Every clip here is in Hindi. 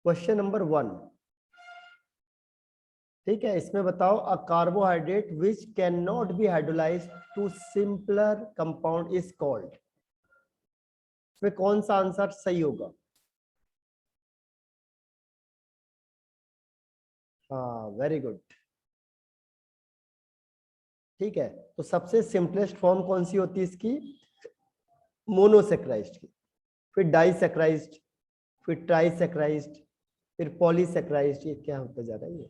क्वेश्चन नंबर 1, ठीक है, इसमें बताओ a carbohydrate which can not be hydrolyse to simpler compound is called. इसमें कौन सा आंसर सही होगा? हाँ, वेरी गुड। ठीक है, तो सबसे सिंपलेस्ट फॉर्म कौन सी होती है इसकी? मोनोसेक्राइज्ड की, फिर डाइसेक्राइज्ड, फिर ट्राइसेक्राइज्ड, फिर पॉलीसेक्राइज्ड। ये क्या होता जा रहा है ये?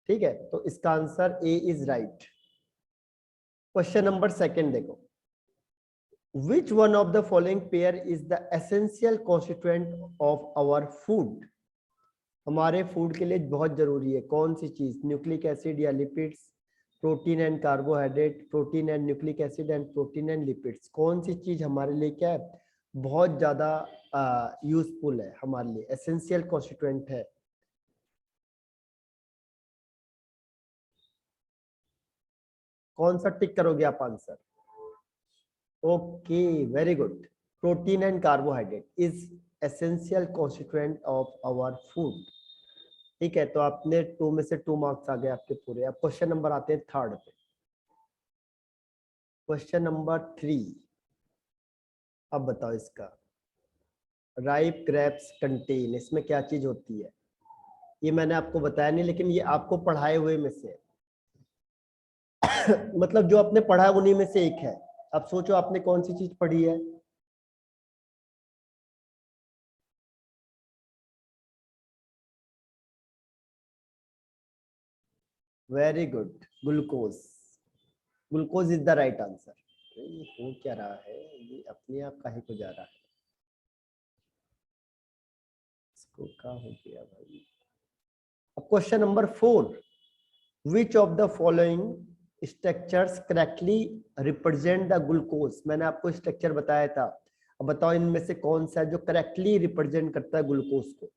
ठीक है, तो इसका answer A is right. Question number 2 देखो, which one of the following pair is the essential constituent of our food. हमारे फूड के लिए बहुत जरूरी है कौन सी चीज? न्यूक्लिक एसिड या lipids, protein and carbohydrate, protein and nucleic acid and protein and lipids. कौन सी चीज हमारे लिए क्या है, बहुत ज्यादा यूजफुल है, हमारे लिए एसेंशियल कॉन्स्टिट्यूएंट है? कौन सा टिक करोगे आप answer? Okay, very good. Protein and carbohydrate is essential constituent of our food. ठीक है, तो आपने 2 में से 2 मार्क्स आ गए आपके पूरे। अब क्वेश्चन नंबर आते हैं 3 पे। क्वेश्चन नंबर 3, अब बताओ इसका, राइप ग्रेप्स कंटेन, इसमें क्या चीज होती है? ये मैंने आपको बताया नहीं, लेकिन ये आपको पढ़ाए हुए में से मतलब जो आपने पढ़ा है उन्हीं में से एक है। अब सोचो आपने कौन सी चीज पढ़ी है? Very good, glucose. Glucose is the right answer. हो क्या रहा है ये, अपने आप काहे को जा रहा है? इसको क्या हो गया भाई? अब question number 4, which of the following structures correctly represent the glucose. मैंने आपको स्ट्रक्चर बताया था, अब बताओ इनमें से कौन सा है जो करेक्टली रिप्रेजेंट करता है ग्लूकोज को?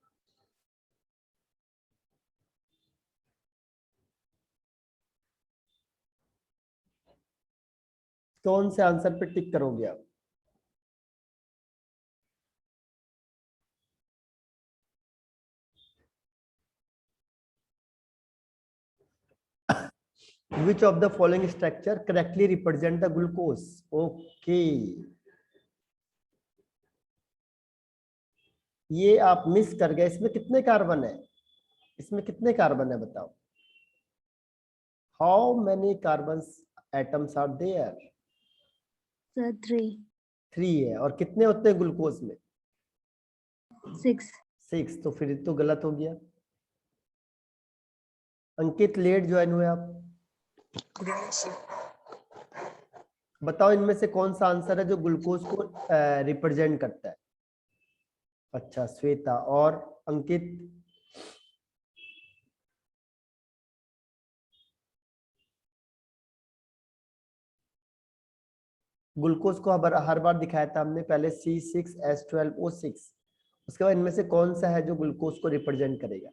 कौन से आंसर पे टिक करोगे आप? विच of the following structure correctly represent the glucose? Okay, ये आप मिस कर गए। इसमें कितने कार्बन है? इसमें कितने कार्बन है बताओ? How many carbon atoms are there? Sir, 3. 3 है। और कितने होते हैं ग्लूकोज में? 6. 6। तो फिर तो गलत हो गया। अंकित, लेट ज्वाइन हुए आप। बताओ इनमें से कौन सा आंसर है जो ग्लूकोज को रिप्रेजेंट करता है? अच्छा, श्वेता और अंकित। ग्लूकोज को हर बार दिखाया था हमने, पहले C6H12O6। उसके बाद इनमें से कौन सा है जो ग्लूकोज को रिप्रेजेंट करेगा?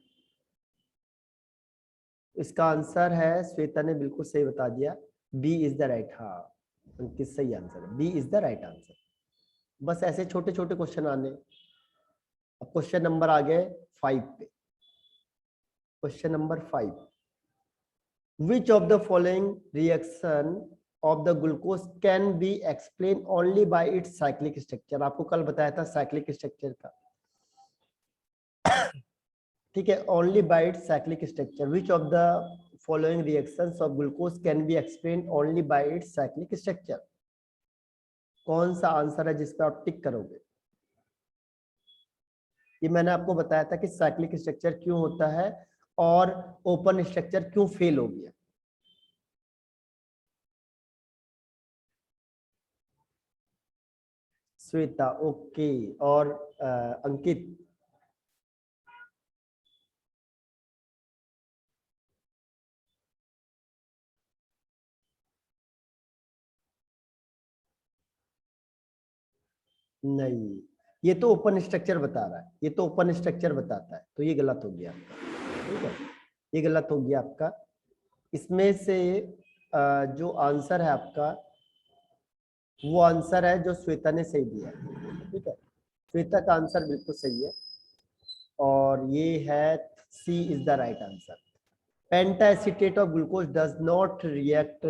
इसका आंसर है, श्वेता ने बिल्कुल सही बता दिया, बी इज द राइट। हाँ, अंकित सही आंसर है, B is the right answer. बस ऐसे छोटे छोटे क्वेश्चन आने। अब क्वेश्चन नंबर आ गए 5 पे। Question number 5, which of the following reaction of the glucose can be explain only by it's cyclic structure. आपको कल बताया था साइक्लिक स्ट्रक्चर का, ठीक है, only by it's cyclic structure. Which of the following reactions of glucose can be explain only by it's cyclic structure? कौन सा आंसर है जिस पे आप टिक करोगे? ये मैंने आपको बताया था कि साइक्लिक स्ट्रक्चर क्यों होता है और ओपन स्ट्रक्चर क्यों फेल हो गया। श्वेता ओके, और अंकित? नहीं, ये तो ओपन स्ट्रक्चर बता रहा है, ये तो ओपन स्ट्रक्चर बताता है, तो ये गलत हो गया आपका। ठीक है, ये गलत हो गया आपका। इसमें से जो आंसर है आपका, वो आंसर है जो श्वेता ने सही दिया। ठीक है, श्वेता का आंसर बिल्कुल सही है। और और ये है C is the right answer. Pentaacetate of glucose does not react,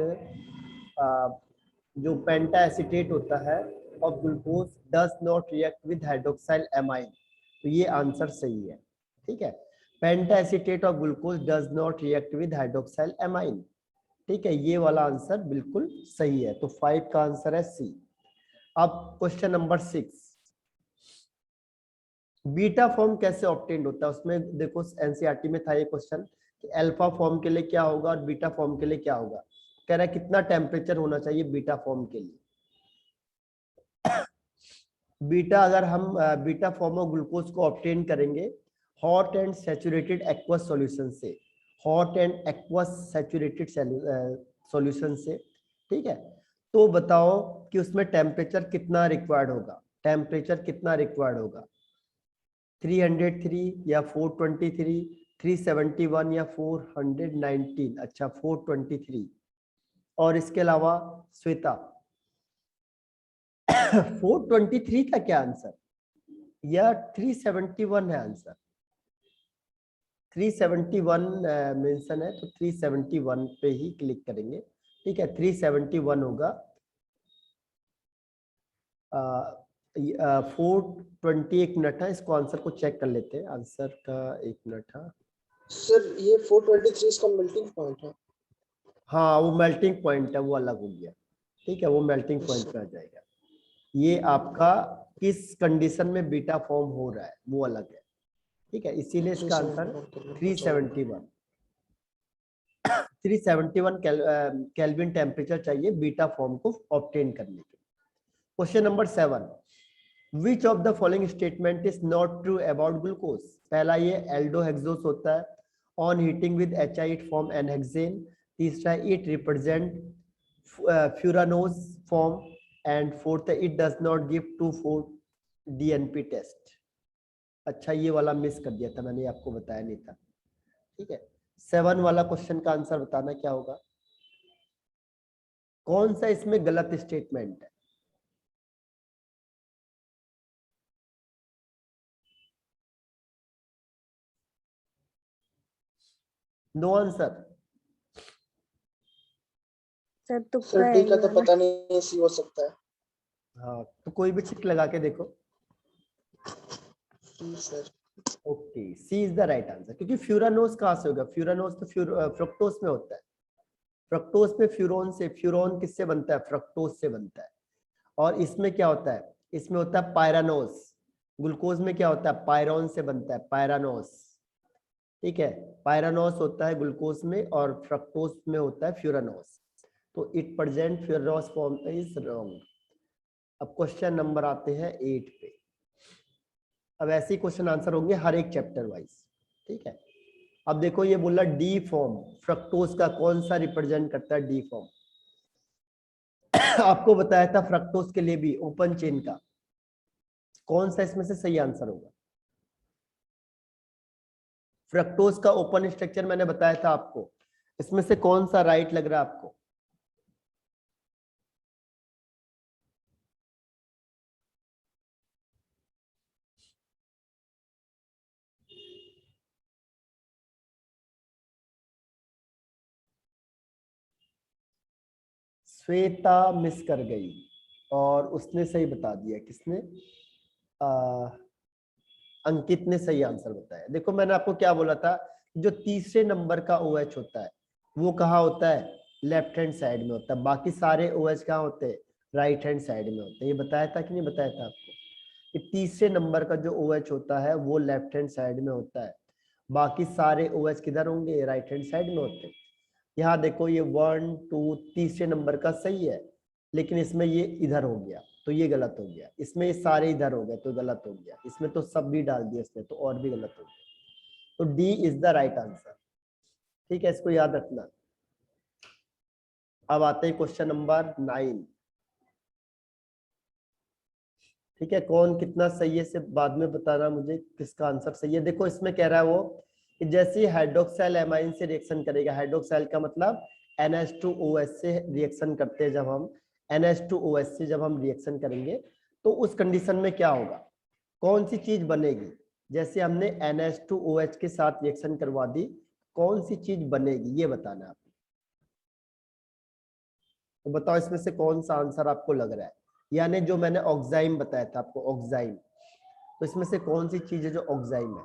जो पेंटाएसिटेट होता है of glucose does not react with hydroxyl amine, तो ये आंसर सही है। ठीक है, pentaacetate of glucose does not react with hydroxyl amine. ठीक है, ये वाला आंसर बिल्कुल सही है, तो 5 का आंसर है सी। अब क्वेश्चन नंबर 6, बीटा फॉर्म कैसे ऑब्टेन्ड होता है? उसमें देखो एनसीईआरटी में था ये क्वेश्चन कि अल्फा फॉर्म के लिए क्या होगा और बीटा फॉर्म के लिए क्या होगा। कह रहा है कितना टेम्परेचर होना चाहिए बीटा फॉर्म के लिए। बीटा, अगर हम बीटा फॉर्म ऑफ ग्लूकोज को ऑब्टेन करेंगे hot and saturated aqueous solution से, hot and aqueous saturated solution से, ठीक है, तो बताओ कि उसमें टेम्परेचर कितना रिक्वायर्ड होगा, टेम्परेचर कितना रिक्वायर्ड होगा, 303 या 423, 371 या 419? अच्छा 423। और इसके अलावा श्वेता 423 था क्या आंसर या 371 है आंसर? 371 मेंशन है, तो 371 पे ही क्लिक करेंगे। ठीक है, 371 होगा। 420 एक मिनट है, इसको आंसर को चेक कर लेते हैं। आंसर का 1 मिनट है सर, ये 423 इसका मेल्टिंग पॉइंट है। हाँ, वो मेल्टिंग पॉइंट है, वो अलग हो गया। ठीक है, वो मेल्टिंग पॉइंट पे आ जाएगा। ये आपका किस कंडीशन में बीटा फॉर्म हो रहा है वो अलग है। ठीक है, इसीलिए इसका आंसर 371 केल्विन टेम्परेचर चाहिए बीटा फॉर्म को ऑब्टेन करने के। Question number 7, which of the following statement is not true about glucose? पहला ये एल्डोहेक्सोस होता है, on heating with HI it form n hexane. तीसरा it represent furanose form, and fourth it does not give 2,4 DNP test. अच्छा, ये वाला मिस कर दिया था मैंने, आपको बताया नहीं था। ठीक है, 7 वाला क्वेश्चन का आंसर बताना क्या होगा, कौन सा इसमें गलत स्टेटमेंट है? No answer? सर तुक्का सर है डी ये का तो वाला। पता नहीं, सी हो सकता है। हाँ, तो कोई भी चिक लगा के देखो। Sir okay, C is the right answer, क्योंकि फ्यूरानोज कहाँ से होगा? फ्यूरानोज तो फ्रक्टोज में होता है। फ्रक्टोज में फ्यूरोन से, फ्यूरोन किससे बनता है? फ्रक्टोज से बनता है। और इसमें क्या होता है? इसमें होता है पायरानोज। ग्लूकोज में क्या होता है? पायरोन से बनता है, पायरानोज। ठीक है, पायरानोज होता है ग्लूकोज में और फ्रक्टोज में होता है फ्यूरानोज। तो it present furanose form is wrong. अब क्वेश्चन नंबर आते हैं 8 पे। अब ऐसे ही क्वेश्चन आंसर होंगे हर एक चैप्टर वाइज। ठीक है, अब देखो ये बोला डी फॉर्म फ्रक्टोज का कौन सा रिप्रेजेंट करता है? डी फॉर्म आपको बताया था फ्रक्टोज के लिए भी ओपन चेन का, कौन सा इसमें से सही आंसर होगा? फ्रक्टोज का ओपन स्ट्रक्चर मैंने बताया था आपको, इसमें से कौन सा राइट लग रहा है आपको? श्वेता मिस कर गई और उसने सही बता दिया। किसने? अंकित ने सही आंसर बताया। देखो मैंने आपको क्या बोला था, जो तीसरे नंबर का OH होता है वो कहाँ होता है? लेफ्ट हैंड साइड में होता है। बाकी सारे OH कहाँ होते हैं? राइट हैंड साइड में होते हैं। ये बताया था कि नहीं बताया था आपको कि तीसरे नंबर का जो OH होता है वो लेफ्ट हैंड साइड में होता है, बाकी सारे OH किधर होंगे? राइट हैंड साइड में होते हैं। यहाँ देखो ये 1 2 तीसरे नंबर का सही है, लेकिन इसमें ये इधर हो गया तो ये गलत हो गया, इसमें ये सारे इधर हो गए तो गलत हो गया, इसमें तो सब भी डाल दिया इसने तो और भी गलत हो गया। तो D is the right answer. ठीक है, इसको याद रखना। अब आते हैं क्वेश्चन नंबर 9। ठीक है, कौन कितना सही है से बाद में बताना मुझे किसका आंसर सही है। देखो इसमें कह रहा है वो कि जैसे हाइड्रोक्साइल एमाइन से रिएक्शन करेगा, हाइड्रोक्साइल का मतलब NH2OH से रिएक्शन करते हैं, जब हम NH2OH से जब हम रिएक्शन करेंगे तो उस कंडीशन में क्या होगा, कौन सी चीज बनेगी? जैसे हमने NH2OH के साथ रिएक्शन करवा दी, कौन सी चीज बनेगी ये बताना है आपको। तो बताओ इसमें से कौन सा आंसर आपको लग रहा है, यानी जो मैंने ऑक्साइम बताया था आपको, ऑक्साइम, तो इसमें से कौन सी चीज है जो ऑक्साइम है।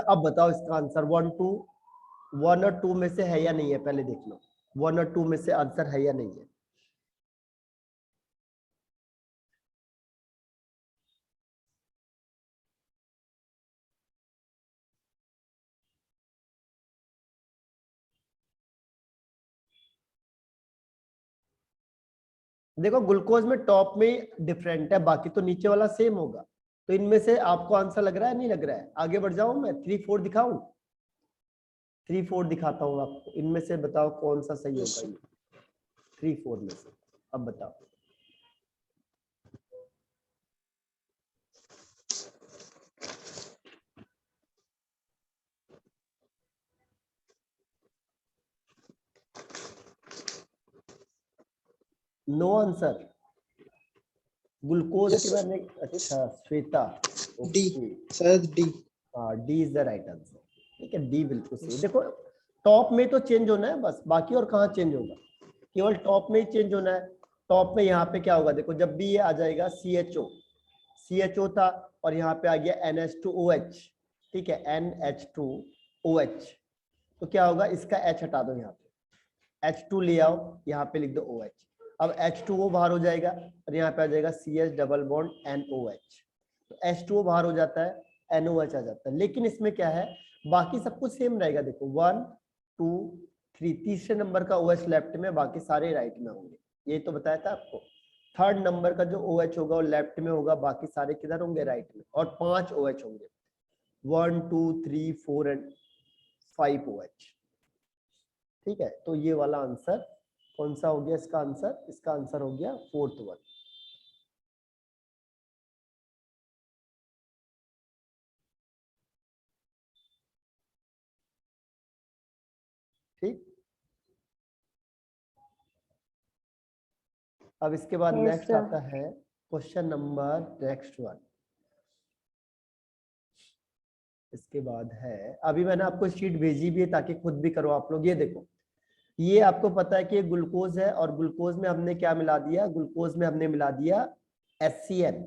अब बताओ इसका आंसर 1 और 2 में से है या नहीं है, पहले देख लो 1 और 2 में से आंसर है या नहीं है। देखो ग्लूकोज में टॉप में डिफरेंट है, बाकी तो नीचे वाला सेम होगा। तो इनमें से आपको आंसर लग रहा है नहीं लग रहा है? आगे बढ़ जाऊं मैं, 3 4 दिखाऊं? 3 4 दिखाता हूं आपको, इनमें से बताओ कौन सा सही होगा ये 3 4 में से। अब बताओ। नो आंसर ग्लूकोज Yes, के sir. मैंने, अच्छा श्वेता, D. ओके, शायद D. हाँ D is the right answer. ठीक है, डी बिल्कुल सही। देखो टॉप में तो चेंज होना है बस, बाकी और कहाँ चेंज होगा, केवल टॉप में ही चेंज होना है। टॉप में यहाँ पे क्या होगा, देखो जब भी ये आ जाएगा CHO था और यहाँ पे आ गया NH2OH, ठीक है NH2OH, तो क्या होगा, इसका H हटा दो, यहाँ पे H2 ले आओ, यहाँ पे लिख दो OH। अब H2O बाहर हो जाएगा और यहाँ पे आ जाएगा CH डबल बॉन्ड NOH, तो H2O बाहर हो जाता है, NOH आ जाता है। लेकिन इसमें क्या है, बाकी सब कुछ सेम रहेगा। देखो 1 2 3, तीसरे नंबर का OH लेफ्ट में, बाकी सारे राइट में होंगे, ये तो बताया था आपको। थर्ड नंबर का जो OH होगा वो लेफ्ट में होगा, बाकी सारे किधर होंगे, राइट में। और 5 OH होंगे, 1 2 3 4 एंड 5 OH। ठीक है, तो ये वाला आंसर कौन सा हो गया इसका आंसर? इसका आंसर हो गया 4th वन। ठीक, अब इसके बाद Yes, नेक्स्ट sir. आता है क्वेश्चन नंबर नेक्स्ट वन। इसके बाद है, अभी मैंने आपको शीट भेजी भी है ताकि खुद भी करो आप लोग। ये देखो, ये आपको पता है कि ये ग्लूकोज है और ग्लूकोज में हमने क्या मिला दिया, ग्लूकोज में हमने मिला दिया HCN।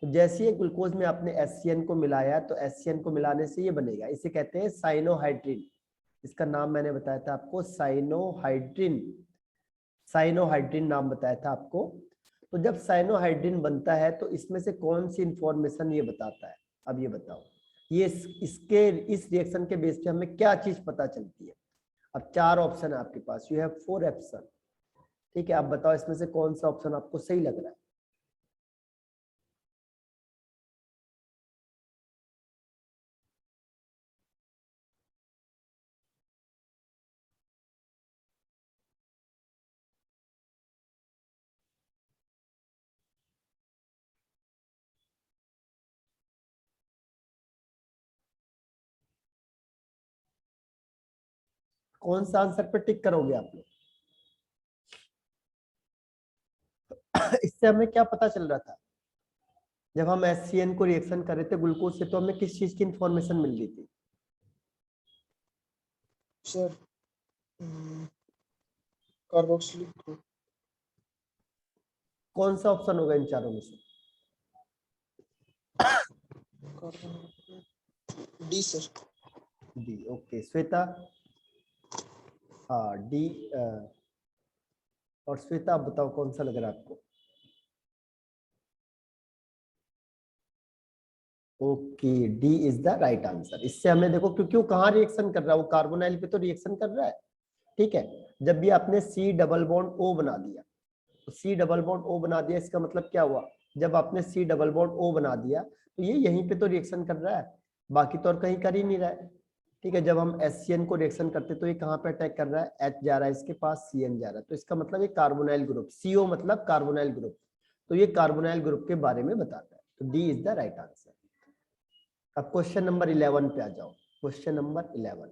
तो जैसे ही ग्लूकोज में आपने HCN को मिलाया, तो HCN को मिलाने से ये बनेगा, इसे कहते हैं साइनोहाइड्रिन। इसका नाम मैंने बताया था आपको, साइनोहाइड्रिन। साइनोहाइड्रिन नाम बताया था आपको। तो जब साइनोहाइड्रिन बनता है तो इसमें से कौन सी इंफॉर्मेशन ये बताता है? अब ये बताओ, ये इसके इस रिएक्शन के बेस पे हमें क्या चीज पता चलती है? अब 4 ऑप्शन है आपके पास, यू हैव 4 ऑप्शन। ठीक है, आप बताओ इसमें से कौन सा ऑप्शन आपको सही लग रहा है? कौन सा आंसर पे टिक करोगे आप लोग? इससे हमें क्या पता चल रहा था, जब हम HCN को रिएक्शन कर रहे थे ग्लूकोज से, तो हमें किस चीज की इंफॉर्मेशन मिल रही थी? Sir. Carboxylic group. कौन सा ऑप्शन होगा इन चारों में से? D, sir. D, okay Shweta, हाँ डी। और श्वेता आप बताओ कौन सा लग रहा है आपको? Okay, D is the right answer. इससे हमें देखो, क्योंकि वो कहाँ रिएक्शन कर रहा है, वो कार्बोनाइल पे तो रिएक्शन कर रहा है। ठीक है, जब भी आपने C डबल बॉन्ड O बना दिया, तो C डबल बॉन्ड O बना दिया, इसका मतलब क्या हुआ, जब आपने C डबल बॉन्ड O बना दिया तो ये यहीं पे तो रिएक्शन कर रहा है, बाकी तो और कहीं कर ही नहीं रहा है। ठीक है, जब हम HCN को रिएक्शन करते तो ये कहाँ पे अटैक कर रहा है, H जा रहा है इसके पास, CN जा रहा है, तो इसका मतलब ये कार्बोनाइल ग्रुप, CO मतलब कार्बोनाइल ग्रुप, तो ये कार्बोनाइल ग्रुप के बारे में बताता है। तो D is the right answer. अब क्वेश्चन नंबर 11 पे आ जाओ। क्वेश्चन नंबर 11,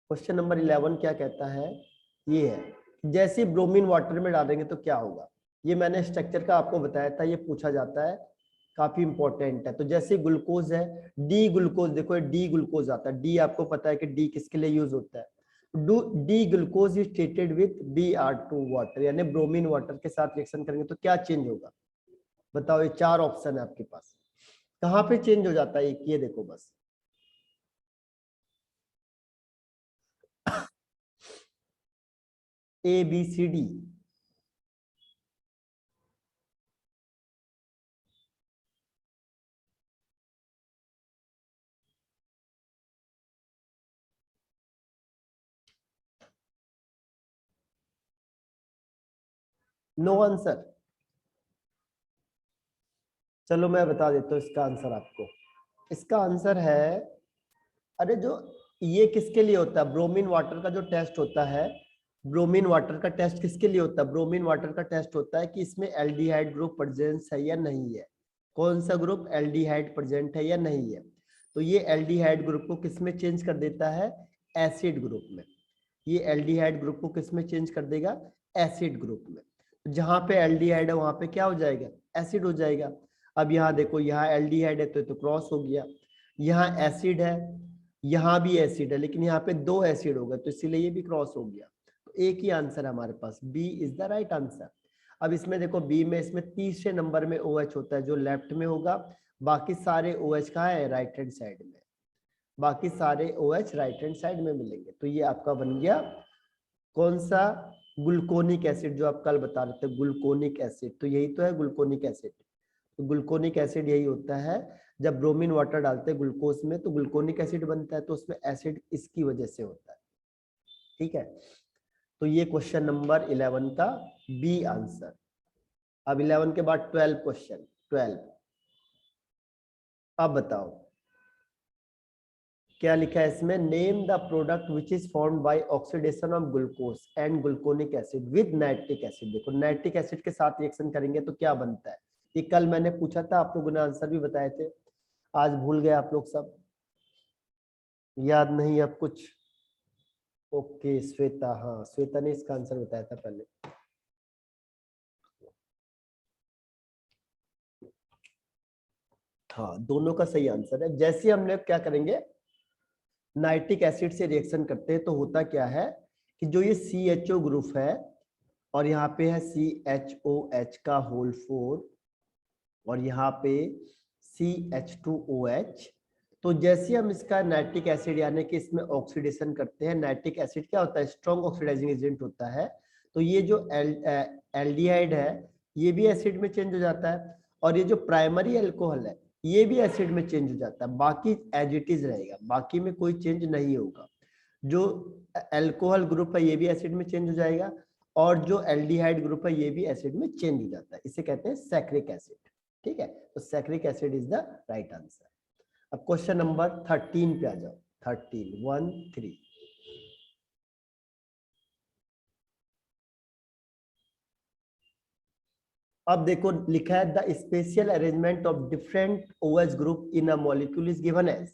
क्वेश्चन नंबर 11 क्या कहता है, ये है, जैसे ब्रोमीन वाटर में डालेंगे तो क्या होगा? ये मैंने स्ट्रक्चर का आपको बताया था, ये पूछा जाता है, काफी इंपॉर्टेंट है। तो जैसे ग्लूकोज है, डी ग्लूकोज, देखो डी ग्लूकोज आता है, डी आपको पता है कि डी किसके लिए यूज होता है, D glucose is treated with Br2 water, यानी ब्रोमीन वाटर के साथ रिएक्शन करेंगे तो क्या चेंज होगा, बताओ। ये 4 ऑप्शन है आपके पास, कहाँ पे चेंज हो जाता है एक, ये देखो बस। ABCD, no answer. चलो मैं बता देता हूँ इसका आंसर आपको। इसका आंसर है, अरे जो ये किसके लिए होता है, ब्रोमीन वाटर का जो टेस्ट होता है, ब्रोमीन वाटर का टेस्ट किसके लिए होता है, ब्रोमीन वाटर का टेस्ट होता है कि इसमें एल्डिहाइड ग्रुप प्रेजेंस है या नहीं है, कौन सा ग्रुप एल्डिहाइड प्रेजेंट है या नहीं है। तो ये एल्डिहाइड ग्रुप को किस में चेंज कर देता है, एसिड ग्रुप में। ये एल्डिहाइड ग्रुप को किस में चेंज कर देगा, एसिड ग्रुप में। जहां पे एल्डिहाइड है वहां पे क्या हो जाएगा, एसिड हो जाएगा। अब यहाँ देखो, यहाँ एल्डिहाइड है तो क्रॉस हो गया, यहाँ एसिड है, यहाँ भी एसिड है, लेकिन यहाँ पे 2 एसिड हो गए तो इसीलिए ये भी क्रॉस हो गया। तो एक ही आंसर है हमारे पास, B is the right answer. अब इसमें देखो, बी में इसमें तीसरे नंबर में OH होता है जो लेफ्ट में होगा, बाकी सारे OH कहाँ है, राइट हैंड साइड में, बाकी सारे OH राइट हैंड साइड में मिलेंगे। तो ये आपका बन गया कौन सा, ग्लूकोनिक एसिड, जो आप कल बता रहे थे ग्लूकोनिक एसिड, तो यही तो है ग्लूकोनिक एसिड। तो ग्लूकोनिक एसिड यही होता है, जब ब्रोमीन वाटर डालते हैं ग्लूकोज में तो ग्लूकोनिक एसिड बनता है, तो उसमें एसिड इसकी वजह से होता है। ठीक है, तो ये क्वेश्चन नंबर 11 का बी आंसर। अब 11 के बाद 12 क्वेश्चन, 12। अब बताओ क्या लिखा है इसमें, name the product which is formed by oxidation of glucose and gluconic acid with nitric acid. देखो नाइट्रिक एसिड के साथ रिएक्शन करेंगे तो क्या बनता है, ये कल मैंने पूछा था, आप लोगों ने आंसर भी बताए थे, आज भूल गए आप लोग सब, याद नहीं अब कुछ। ओके श्वेता, हाँ श्वेता ने इसका आंसर बताया था पहले। हाँ दोनों का सही आंसर है। जैसे हम लोग क्या करेंगे, नाइट्रिक एसिड से रिएक्शन करते हैं तो होता क्या है कि जो ये CHO ग्रुप है और यहाँ पे है CHOH का होल 4 और यहाँ पे CH2OH, तो जैसे हम इसका नाइट्रिक एसिड यानी कि इसमें ऑक्सीडेशन करते हैं, नाइट्रिक एसिड क्या होता है, स्ट्रॉन्ग ऑक्सीडाइजिंग एजेंट होता है, तो ये जो एल्डिहाइड है ये भी एसिड में चेंज हो जाता है, और ये जो प्राइमरी अल्कोहल है ये भी एसिड में चेंज हो जाता है, बाकी एज इट इज रहेगा, बाकी में कोई चेंज नहीं होगा। जो अल्कोहल ग्रुप है ये भी एसिड में चेंज हो जाएगा, और जो एल्डिहाइड ग्रुप है ये भी एसिड में चेंज हो जाता है, इसे कहते हैं सैक्रिक एसिड। ठीक है, तो saccharic acid is the right answer. अब क्वेश्चन नंबर 13 पे आ जाओ, 13 1 3। अब देखो लिखा है the spatial arrangement of different OH group in a molecule is given as,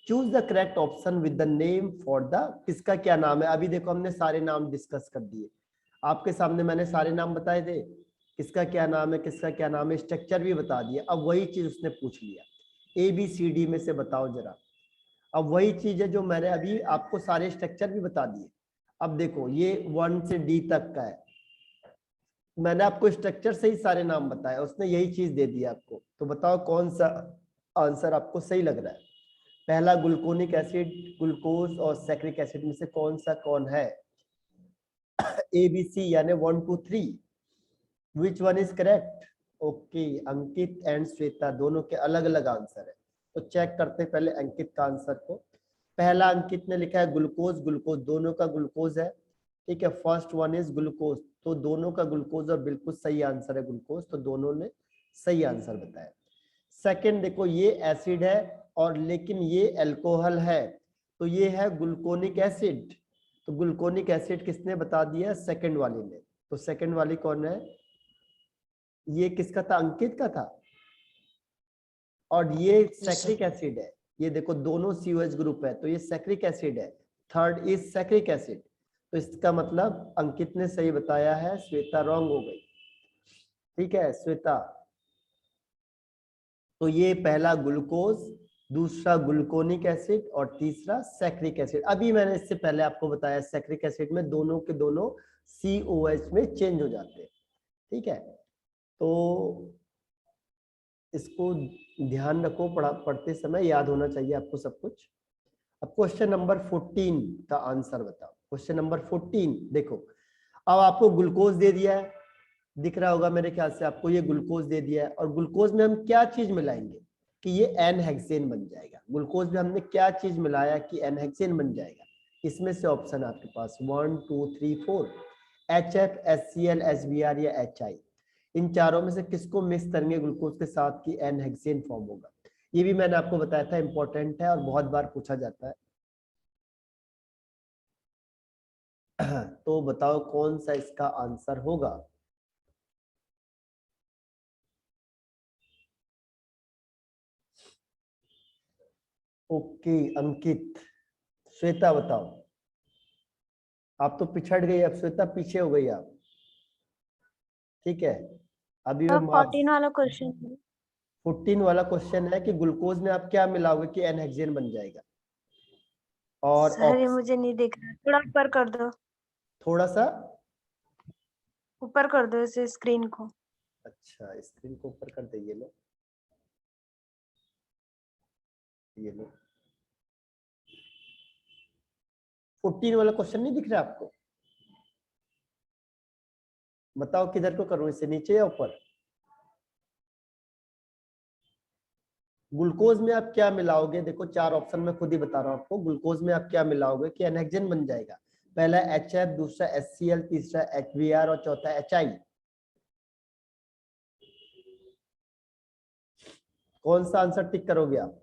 choose the correct option with the name for the, किसका क्या नाम है। अभी देखो हमने सारे नाम डिस्कस कर दिए, आपके सामने मैंने सारे नाम बताए थे, किसका क्या नाम है, किसका क्या नाम है, स्ट्रक्चर भी बता दिया। अब वही चीज उसने पूछ लिया, ABCD में से बताओ जरा। अब वही चीज है जो मैंने अभी आपको सारे स्ट्रक्चर भी बता दिए। अब देखो ये 1 से D तक का है, मैंने आपको स्ट्रक्चर से ही सारे नाम बताया, उसने यही चीज दे दी आपको, तो बताओ कौन सा आंसर आपको सही लग रहा है। पहला ग्लूकोनिक एसिड, ग्लूकोज और सैक्रिक एसिड में से कौन सा कौन है, ABC यानी 1 2 3, which one is correct. Okay Ankit and Shweta दोनों के अलग अलग आंसर है, तो चेक करते हैं पहले अंकित का आंसर को। पहला अंकित ने लिखा है ग्लूकोज, ग्लूकोज दोनों का ग्लूकोज है, ठीक है, फर्स्ट वन इज ग्लूकोज, तो दोनों का ग्लूकोज और बिल्कुल सही आंसर है ग्लूकोज, तो दोनों ने सही आंसर बताया। सेकंड देखो ये एसिड है और लेकिन ये अल्कोहल है, तो ये है ग्लूकोनिक एसिड, तो ग्लूकोनिक एसिड किसने बता दिया, सेकंड वाले ने, तो सेकंड वाली कौन है, ये किसका था, अंकित का था। और ये सैक्रिक एसिड है, ये देखो दोनों COH ग्रुप है तो ये सैक्रिक एसिड है, थर्ड इज सैक्रिक एसिड, तो इसका मतलब अंकित ने सही बताया है, श्वेता रॉन्ग हो गई। ठीक है श्वेता। तो ये पहला ग्लूकोज, दूसरा ग्लूकोनिक एसिड और तीसरा सैक्रिक एसिड। अभी मैंने इससे पहले आपको बताया सैक्रिक एसिड में दोनों के दोनों COH में चेंज हो जाते हैं। ठीक है, तो इसको ध्यान रखो, पढ़ते समय याद होना चाहिए आपको सब कुछ। अब क्वेश्चन नंबर 14 का आंसर बताओ। क्वेश्चन नंबर 14 देखो, अब आपको ग्लूकोज दे दिया है, दिख रहा होगा मेरे ख्याल से आपको, ये ग्लूकोज दे दिया है और ग्लूकोज में हम क्या चीज मिलाएंगे कि ये एन हेक्सेन बन जाएगा। ग्लूकोज में हमने क्या चीज मिलाया कि एन हेक्सेन बन जाएगा। इसमें से ऑप्शन आपके पास 1 2 3 4 HF HCl HBr या HI, इन चारों में से किसको मिक्स करेंगे ग्लूकोज के साथ कि एन हेक्सेन फॉर्म होगा। ये भी मैंने आपको बताया था, इंपॉर्टेंट है और बहुत बार पूछा जाता है। तो बताओ कौन सा इसका आंसर होगा। ओके अंकित, श्वेता बताओ। आप तो पिछड़ गई, अब श्वेता पीछे हो गई आप। ठीक है, अभी मैं 14 वाला क्वेश्चन। 14 वाला क्वेश्चन है कि ग्लूकोज में आप क्या मिलाओगे कि एन हेक्सेन बन जाएगा। और सर ये मुझे नहीं दिख रहा, थोड़ा ऊपर कर दो, थोड़ा सा ऊपर कर दो इसे स्क्रीन को। अच्छा, स्क्रीन को ऊपर कर दे, ये लो ये लो। 14 वाला क्वेश्चन नहीं दिख रहा आपको? बताओ किधर को करूं, इसे नीचे या ऊपर? ग्लूकोज में आप क्या मिलाओगे, देखो चार ऑप्शन में खुद ही बता रहा हूं आपको। ग्लूकोज में आप क्या मिलाओगे कि एन हेक्सेन बन जाएगा। पहला HF, दूसरा HCl, तीसरा HBr और चौथा HI। कौन सा आंसर टिक करोगे आप?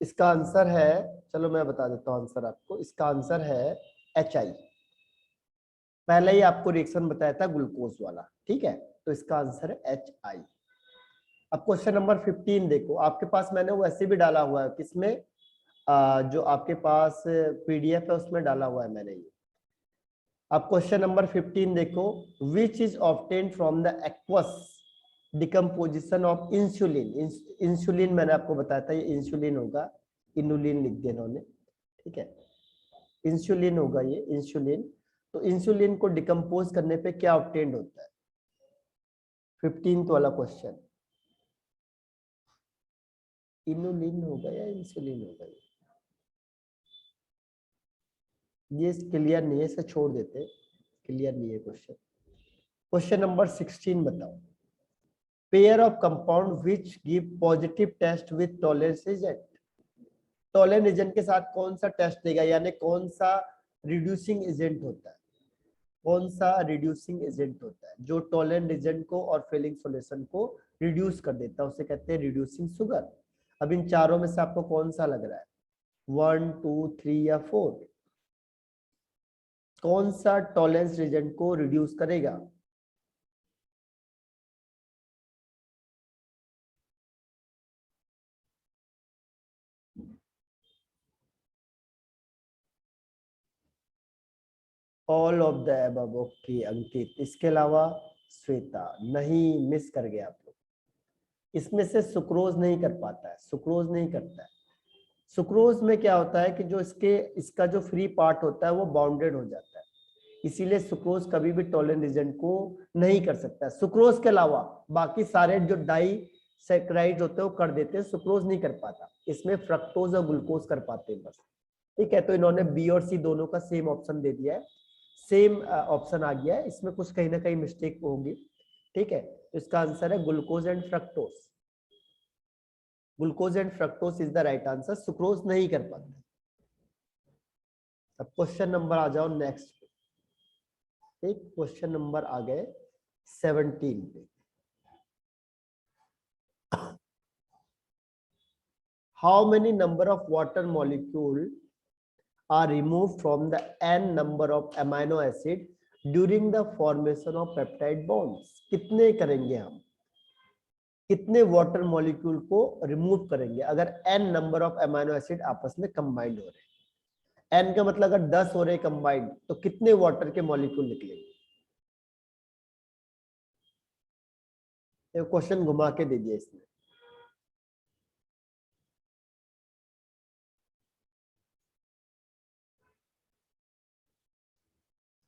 इसका आंसर है, चलो मैं बता देता हूं आंसर आपको। इसका आंसर है HI। पहले ही आपको रिएक्शन बताया था ग्लूकोज वाला। ठीक है, तो इसका आंसर है HI। अब क्वेश्चन नंबर 15 देखो, आपके पास मैंने वो ऐसे भी डाला हुआ है किसमें, जो आपके पास PDF है उसमें डाला हुआ है मैंने ये। अब क्वेश्चन नंबर 15 देखो, which is obtained from the aqueous decomposition of insulin. Insulin मैंने आपको बताया था, ये इंसुलिन होगा, इनुलिन लिख दिया इन्होंने। ठीक है, इंसुलिन होगा ये, इंसुलिन। तो इंसुलिन को डिकम्पोज करने पे क्या ऑब्टेन्ड होता है? 15th वाला क्वेश्चन, इनुलिन होगा या इंसुलिन होगा? ये क्लियर नहीं है, इसे छोड़ देते, क्लियर नहीं है क्वेश्चन। क्वेश्चन नंबर 16 बताओ, pair of compound which give positive test with Tollens agent. Tollens agent के साथ कौन सा टेस्ट देगा, यानी कौन सा रिड्यूसिंग एजेंट होता है, कौन सा रिड्यूसिंग एजेंट होता है जो टॉलरेंस एजेंट को और फिलिंग सॉल्यूशन को रिड्यूस कर देता है, उसे कहते हैं रिड्यूसिंग शुगर। अब इन चारों में से आपको कौन सा लग रहा है, 1 2 3 या 4? कौन सा टॉलरेंस एजेंट को रिड्यूस करेगा? All of the above. Okay Ankit, इसके अलावा श्वेता नहीं, मिस कर गया आप लोग। इसमें से सुक्रोज नहीं कर पाता है, सुक्रोज नहीं करता है। सुक्रोज में क्या होता है कि जो इसका जो फ्री पार्ट होता है वो बाउंडेड हो जाता है, इसीलिए सुक्रोज कभी भी टॉलरेंस एजेंट को नहीं कर सकता है। सुक्रोज के अलावा बाकी सारे जो डाई सैकराइड होते हैं वो कर देते हैं, सुक्रोज नहीं कर पाता। इसमें फ्रक्टोज और ग्लूकोज कर पाते हैं बस। ठीक है, तो इन्होंने बी और सी दोनों का सेम ऑप्शन दे दिया है, सेम ऑप्शन आ गया है, इसमें कुछ कहीं ना कहीं मिस्टेक होगी। ठीक है, तो इसका आंसर है glucose and fructose. Glucose and fructose is the right answer, sucrose नहीं कर पाते। अब क्वेश्चन नंबर आ जाओ नेक्स्ट। एक क्वेश्चन नंबर आ गए 17 पे। How many number of water molecule are remove from the n number of amino acid during the formation of peptide bonds. कितने करेंगे हम, कितने वाटर मॉलिक्यूल को रिमूव करेंगे अगर n number of amino acid आपस में कंबाइंड हो रहे हैं। n का मतलब अगर 10 हो रहे कंबाइंड तो कितने वाटर के मॉलिक्यूल निकलेंगे। क्वेश्चन घुमा के दे दिया इसने।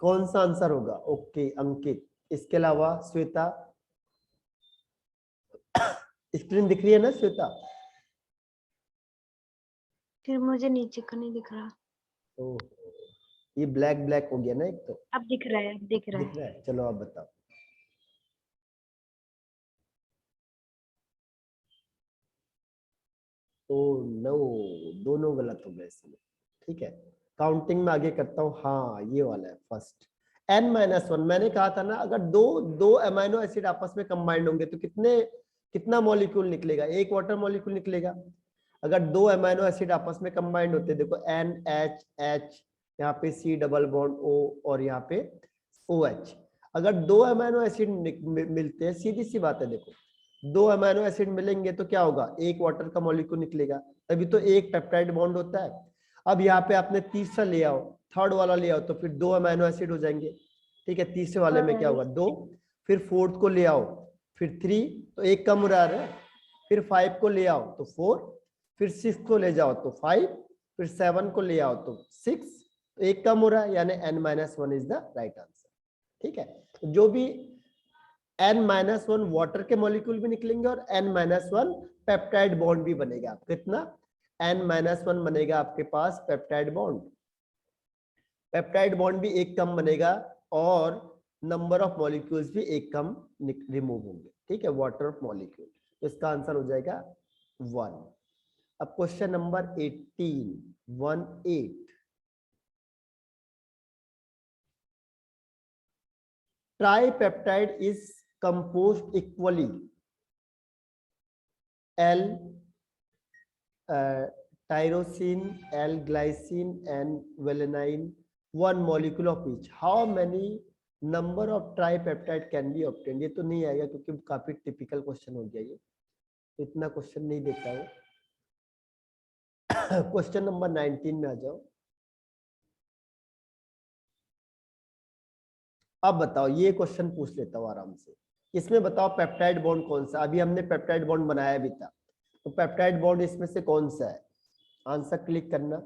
कौन सा आंसर होगा? ओके अंकित। इसके अलावा श्वेता, स्क्रीन दिख रही है ना श्वेता? फिर मुझे नीचे का नहीं दिख रहा। ओह, ये ब्लैक ब्लैक हो गया ना एक तो। अब दिख रहा है, अब दिख रहा दिख है। रहा है, चलो आप बताओ। ओ नो, दोनों गलत हो गए इसमें। ठीक है, काउंटिंग में आगे करता हूँ। हाँ ये वाला है फर्स्ट, n-1। मैंने कहा था ना अगर दो अमाइनो एसिड आपस में कंबाइंड होंगे तो कितना मॉलिक्यूल निकलेगा? एक वाटर मॉलिक्यूल निकलेगा। अगर दो अमाइनो एसिड आपस में कंबाइंड होते, देखो NH, यहाँ पे C डबल बॉन्ड O और यहाँ पे OH। अगर दो अमाइनो एसिड मिलते हैं, सीधी सी बात है, देखो दो अमाइनो एसिड मिलेंगे तो क्या होगा? एक वाटर का मॉलिक्यूल निकलेगा, तभी तो एक पेप्टाइड बॉन्ड होता है। अब यहाँ पे आपने तीसरा ले आओ, थर्ड वाला ले आओ, तो फिर दो अमाइनो एसिड हो जाएंगे। ठीक है, तीसरे वाले में क्या होगा? 2। फिर फोर्थ को ले आओ, फिर 3, तो एक कम हो रहा है। फिर 5 को ले आओ तो 4, फिर 6 को ले जाओ तो 5, फिर 7 को ले आओ तो 6, तो एक कम हो रहा है, यानी n-1 is the right answer. ठीक है, तो जो भी n-1 वाटर के मॉलिक्यूल भी निकलेंगे और n-1 पेप्टाइड बॉन्ड भी बनेगा। कितना? n-1 बनेगा आपके पास पेप्टाइड बॉन्ड। पेप्टाइड बॉन्ड भी एक कम बनेगा और नंबर ऑफ मॉलिक्यूल्स भी एक कम रिमूव होंगे। ठीक है, वाटर ऑफ मॉलिक्यूल, तो इसका आंसर हो जाएगा 1। अब question number 18 tripeptide is composed equally L tyrosine, L glycine and valine, one molecule of each. How many number of tripeptide can be obtained? ये तो नहीं आएगा क्योंकि काफी टिपिकल क्वेश्चन हो गया, ये इतना क्वेश्चन नहीं देता है। क्वेश्चन नंबर 19 में आ जाओ। अब बताओ, ये क्वेश्चन पूछ लेता हूँ आराम से। इसमें बताओ पेप्टाइड बॉन्ड कौन सा? अभी हमने पेप्टाइड बॉन्ड बनाया भी था, तो पेप्टाइड बॉन्ड इसमें से कौन सा है? आंसर क्लिक करना।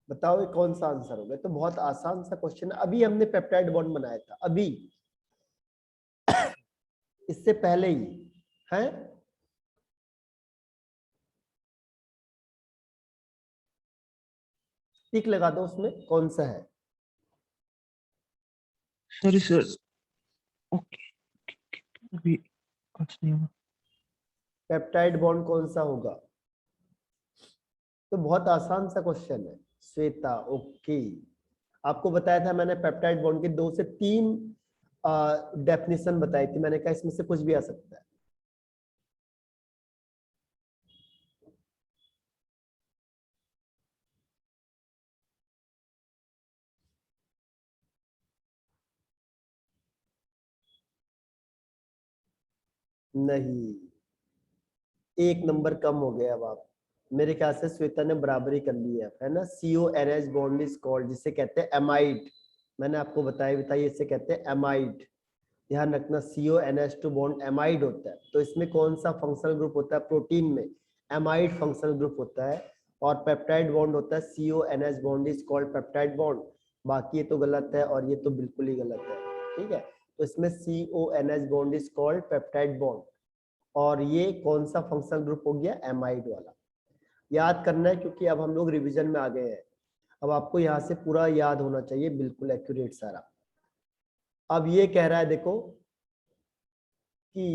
बताओ ये कौन सा आंसर होगा? तो बहुत आसान सा क्वेश्चन है, अभी हमने पेप्टाइड बॉन्ड बनाया था, अभी इससे पहले ही है। टिक लगा दो उसमें, कौन सा है? सॉरी सर, ओके अभी कुछ नहीं हुआ। पेप्टाइड बॉन्ड कौन सा होगा? तो बहुत आसान सा क्वेश्चन है श्वेता। ओके, आपको बताया था मैंने पेप्टाइड बॉन्ड के 2 से 3 डेफिनेशन बताई थी, मैंने कहा इसमें से कुछ भी आ सकता है। नहीं, एक नंबर कम हो गया। अब आप, मेरे ख्याल से श्वेता ने बराबरी कर ली है ना। CONH बॉन्ड इज कॉल्ड, जिसे कहते हैं एमाइड। मैंने आपको बताया इसे कहते हैं एमाइड। ध्यान रखना, CONH2 बॉन्ड एमाइड होता है। तो इसमें कौन सा फंक्शनल ग्रुप होता है? प्रोटीन में एमाइड फंक्शनल ग्रुप होता है। और पेप्टाइड बॉन्ड होता है CONH bond is called peptide bond. बाकी ये तो गलत है और ये तो बिल्कुल ही गलत है। ठीक है, तो इसमें CONH bond is called peptide bond. और ये कौन सा फंक्शनल ग्रुप हो गया? एमाइड वाला। याद करना है क्योंकि अब हम लोग रिवीजन में आ गए हैं। अब आपको यहाँ से पूरा याद होना चाहिए, बिल्कुल एक्यूरेट सारा। अब ये कह रहा है देखो कि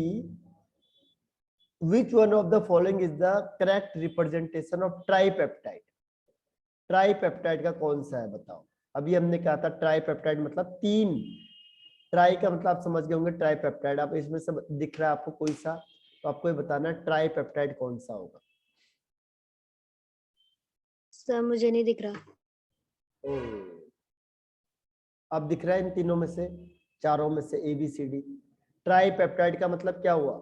which one of the following is the correct representation of tripeptide. Tripeptide का कौन सा है बताओ। अभी हमने कहा था ट्राइपेप्टाइड मतलब 3, ट्राई का मतलब आप समझ गए होंगे ट्राइपेप्टाइड। आप इसमें सब दिख रहा है आपको कोई सा, तो आपको ये बताना है ट्राइपेप्टाइड कौन सा होगा। सर मुझे नहीं दिख रहा। अब दिख रहा है इन तीनों में से, चारों में से ABCD। ट्राइपेप्टाइड का मतलब क्या हुआ,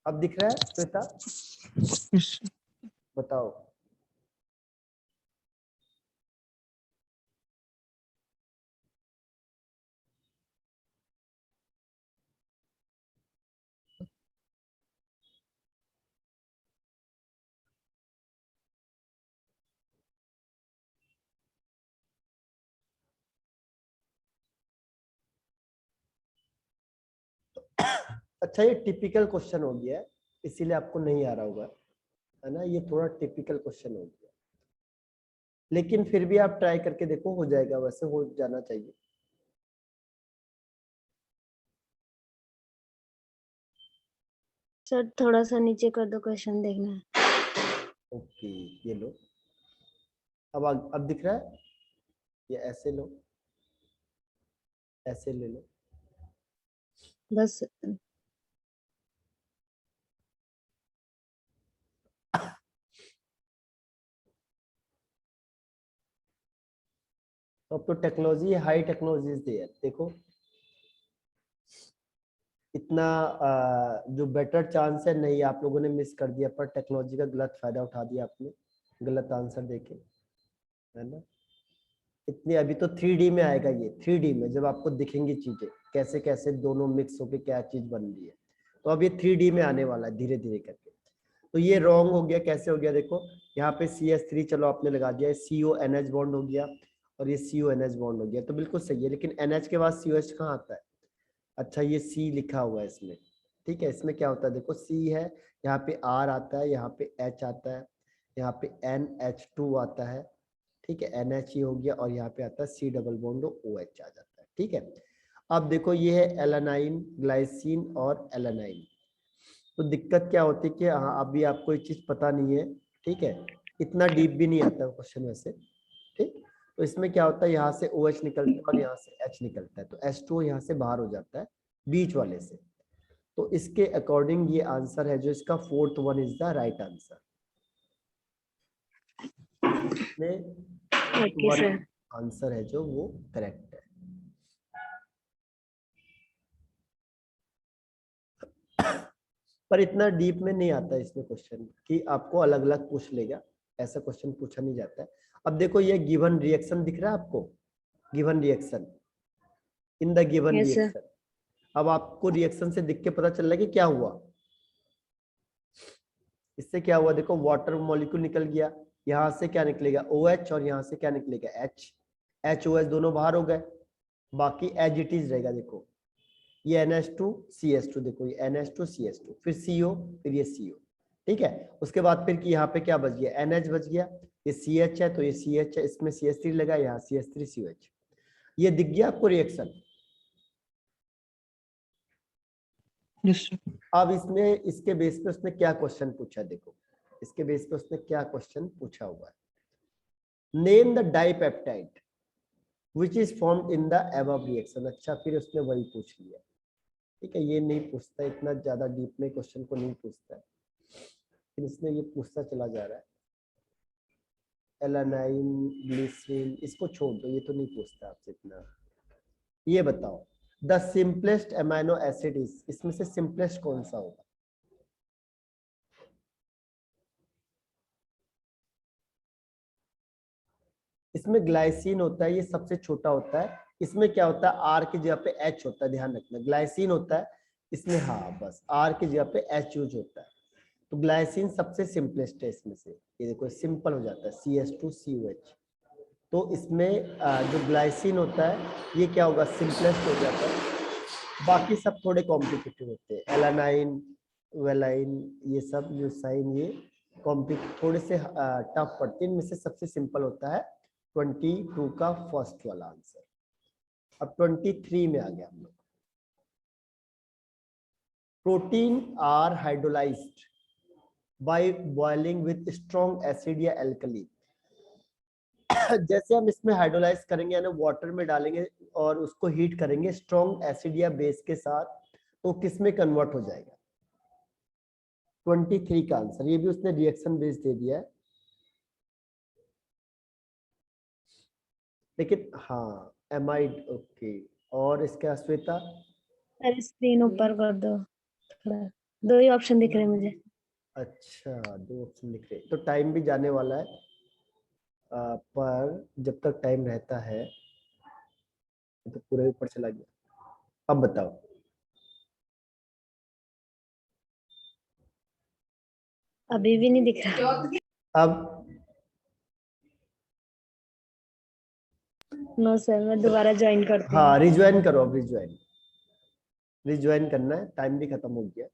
अब दिख रहा है श्वेता, बताओ। अच्छा ये टिपिकल क्वेश्चन हो गया है, इसीलिए आपको नहीं आ रहा होगा, है ना। ये थोड़ा टिपिकल क्वेश्चन हो गया, लेकिन फिर भी आप ट्राई करके देखो, हो जाएगा, वैसे हो जाना चाहिए। सर थोड़ा सा नीचे कर दो, क्वेश्चन देखना है। ओके ये लो, अब दिख रहा है, ये ऐसे लो, ऐसे ले लो। बस तो अब तो टेक्नोलॉजी, हाई टेक्नोलॉजी दे, देखो इतना जो बेटर चांस है, नहीं आप लोगों ने मिस कर दिया, पर टेक्नोलॉजी का गलत फायदा उठा दिया आपने, गलत आंसर देके, है ना। इतनी अभी तो 3D में आएगा, ये 3D में जब आपको दिखेंगी चीजें कैसे कैसे दोनों मिक्स होके क्या चीज बन रही है, तो अब ये 3D में आने वाला है धीरे धीरे करके। तो ये रॉन्ग हो गया, कैसे हो गया देखो, यहाँ पे CH3 चलो आपने लगा दिया, CONH बॉन्ड हो गया और ये CONH बॉन्ड हो गया, तो बिल्कुल सही है, लेकिन NH के बाद COH कहाँ आता है। अच्छा ये C लिखा हुआ है इसमें, ठीक है। इसमें क्या होता है देखो, C है, यहाँ पे R आता है, यहाँ पे H आता है, यहाँ पे NH2 आता है, ठीक है, NH हो गया, और यहाँ पे आता है C डबल बॉन्ड OH आ जाता है, ठीक है। अब देखो ये है एलानाइन, ग्लाइसिन और एलानाइन। तो दिक्कत क्या होती है कि हाँ अभी आपको ये चीज पता नहीं है, ठीक है, इतना डीप भी नहीं आता है क्वेश्चन वैसे, ठीक। तो इसमें क्या होता है, यहाँ से OH निकलता है और यहाँ से H निकलता है, तो H2 यहाँ से बाहर हो जाता है बीच वाले से। तो इसके अकॉर्डिंग ये आंसर है जो इसका 4th one is the right answer. Okay sir. Answer है जो वो करेक्ट है। पर इतना डीप में नहीं आता इसमें क्वेश्चन कि आपको अलग अलग पूछ लेगा, ऐसा क्वेश्चन पूछा नहीं जाता है। अब देखो ये गिवन रिएक्शन दिख रहा है आपको, given reaction, in the given Yes, sir. Reaction. अब आपको रिएक्शन से दिख के पता चल रहा है कि क्या हुआ, इससे क्या हुआ देखो, वाटर मॉलिक्यूल निकल गया, यहाँ से क्या निकलेगा OH और यहाँ से क्या निकलेगा H, HOH दोनों बाहर हो गए, बाकी एज इट इज रहेगा। देखो ये NH2 CH2, देखो ये NH2 CH2, फिर CO, फिर ये CO, ठीक है। उसके बाद फिर कि यहाँ पे क्या बच गया, NH बच गया, ये CH है तो ये CH है, इसमें CH3 लगा, यहाँ CH3 COH। ये दिख गया आपको रिएक्शन। अब इसमें इसके बेस पे उसने क्या क्वेश्चन पूछा, देखो इसके बेस पे उसने क्या क्वेश्चन पूछा हुआ है, name the dipeptide which is formed in the above reaction. अच्छा फिर उसने वही पूछ लिया, ठीक है, ये नहीं पूछता, इतना ज्यादा डीप में क्वेश्चन को नहीं पूछता है, फिर इसने ये पूछता चला जा रहा है, एलानाइन, ग्लिसरीन, इसको छोड़ दो, ये तो नहीं पूछता आपसे इतना। ये बताओ the simplest amino acid is, इसमें से सिंपलेस्ट कौन सा होगा। इसमें ग्लाइसिन होता है, ये सबसे छोटा होता है। इसमें क्या होता है, आर की जगह पे एच होता है, ध्यान रखना, ग्लाइसिन होता है इसमें, हाँ बस आर की जगह पे एच यूज होता है। तो ग्लाइसिन सबसे सिंपलेस्ट है इसमें से, ये देखो सिंपल हो जाता है CH2COH। तो इसमें जो ग्लाइसिन होता है ये क्या होगा, सिंपलेस्ट हो जाता है। बाकी सब थोड़े कॉम्प्लिकेटेड होते हैं, एलानाइन, वेलाइन, ये सब यूसाइन, ये थोड़े से टफ पड़ते हैं, इनमें से सबसे सिंपल होता है 22 का फर्स्ट वाला आंसर। अब 23 में आ गया हम लोग। Protein are hydrolysed by boiling with strong acid या एल्कली। जैसे हम इसमें हाइड्रोलाइज करेंगे यानी वाटर में डालेंगे और उसको हीट करेंगे स्ट्रॉन्ग एसिड या बेस के साथ, तो किस में कन्वर्ट हो जाएगा? 23 का आंसर। ये भी उसने रिएक्शन बेस दे दिया है, लेकिन हाँ एमाइड। ओके, और इसका श्वेता? सर स्क्रीन ऊपर कर दो थोड़ा, 2 ही ऑप्शन दिख रहे हैं मुझे। अच्छा, 2 ऑप्शन दिख रहे, तो टाइम भी जाने वाला है। पर जब तक टाइम रहता है तो पूरे ऊपर चला गया। अब बताओ। अभी भी नहीं दिख रहा। अब नो सर, मैं दोबारा ज्वाइन करती हूँ। हाँ, रिज्वाइन करो। अब रिज्वाइन करना है, टाइम भी खत्म हो गया।